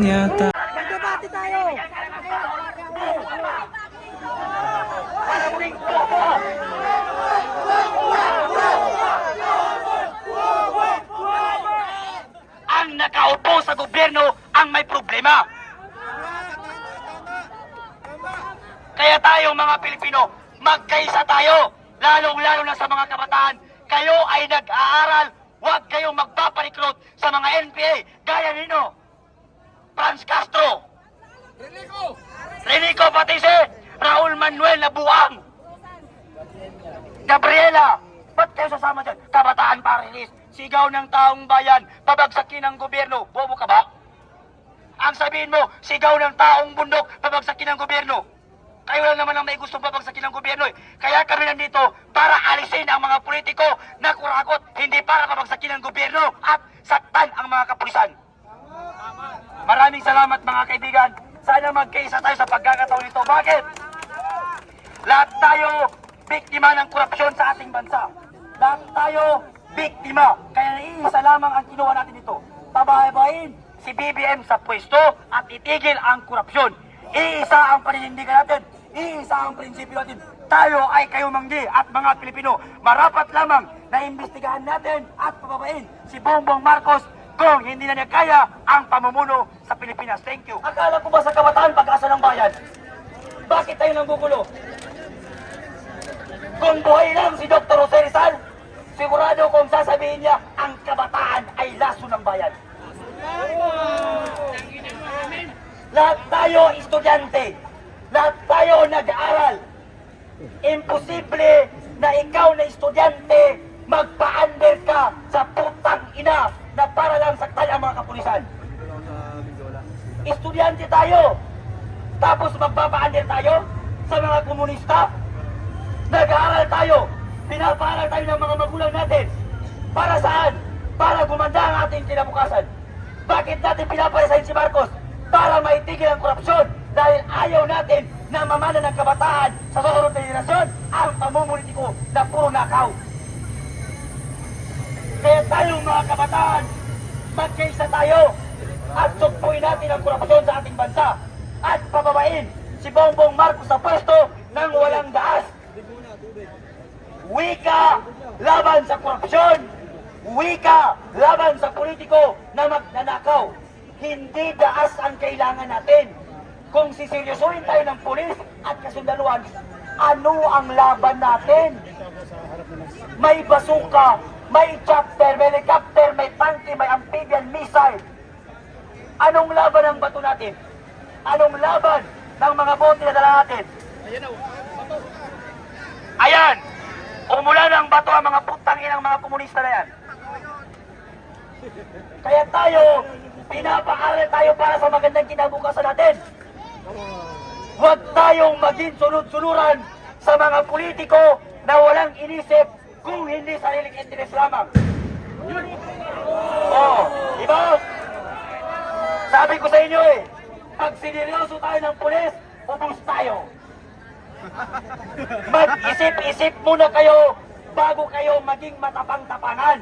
yata. Magdebate tayo! Ang nakaupo sa gobyerno ang may problema. Kaya tayo mga Pilipino, magkaisa tayo, lalong-lalo na sa mga kabataan. Kayo ay nag-aaral, huwag kayong magpaparikrut sa mga NPA, gaya nino. Franz Castro, Renico Patise, Raul Manuel Nabuang, Gabriela, ba't kayo sasama dyan? Kabataan Parilis, sigaw ng taong bayan, pabagsakin ng gobyerno, bobo ka ba? Ang sabihin mo, sigaw ng taong bundok, pabagsakin ng gobyerno. Kayo lang naman ang may gustong pabagsakin ng gobyerno eh. Kaya kami nandito para alisin ang mga politiko na kurakot, hindi para pabagsakin ng gobyerno at saktan ang mga kapulisan. Maraming salamat mga kaibigan. Sana magkaisa tayo sa pagkakataon nito. Bakit? Lahat tayo biktima ng korupsyon sa ating bansa. Lahat tayo biktima. Kaya iisa lamang ang kinuha natin dito. Pabahay-bahin si BBM sa pwesto at itigil ang korupsyon. Iisa ang paninindigan natin. Iisa ang prinsipyo natin. Tayo ay kayumanggi at mga Pilipino. Marapat lamang na imbestigahan natin at pababain si Bongbong Marcos kung hindi na niya kaya ang pamumuno sa Pilipinas. Thank you. Akala ko ba sa kabataan pag-asa ng bayan? Bakit tayo nanggugulo? Kung buhay lang si Dr. Jose Rizal, sigurado kung sasabihin niya ang kabataan ay laso ng bayan. Lahat tayo estudyante. Lahat tayo nag-aaral. Imposible na ikaw na estudyante magpa-under ka sa putang ina na para lang saktan ang mga kapulisan. Estudyante tayo. Tapos magpapa-under tayo sa mga komunista. Nag-aaral tayo. Pinapaaral tayo ng mga magulang natin. Para saan? Para gumanda ang ating kinabukasan. Bakit natin pinaparesahin si Marcos? Para maitigil ang korupsyon. Dahil ayaw natin na mamana ng kabataan sa susunod na henerasyon ang pamumulitiko na puro nakaw. Kaya tayong mga kabataan, magkaisa tayo at sugpuin natin ang korupsyon sa ating bansa at pababain si Bongbong Marcos sa pwesto ng walang daas. Wika laban sa korupsyon, wika laban sa politiko na magnanakaw. Hindi daas ang kailangan natin. Kung siseryosohin tayo ng pulis at kasundaluhan, ano ang laban natin? May basuka, may chopper, may helicopter, may tanke, may amphibian missile. Anong laban ang bato natin? Anong laban ng mga bote na dala natin? Ayan! Umula ng bato ang mga putangin ng mga komunista na yan. Kaya tayo, pinapaaral tayo para sa magandang kinabukasan natin. Huwag tayong maging sunod-sunuran sa mga politiko na walang inisip kung hindi sariling interes lamang. Oh, diba? Sabi ko sa inyo pag sineryoso tayo ng pulis, ubos tayo. Mag-isip-isip muna kayo bago kayo maging matapang-tapangan.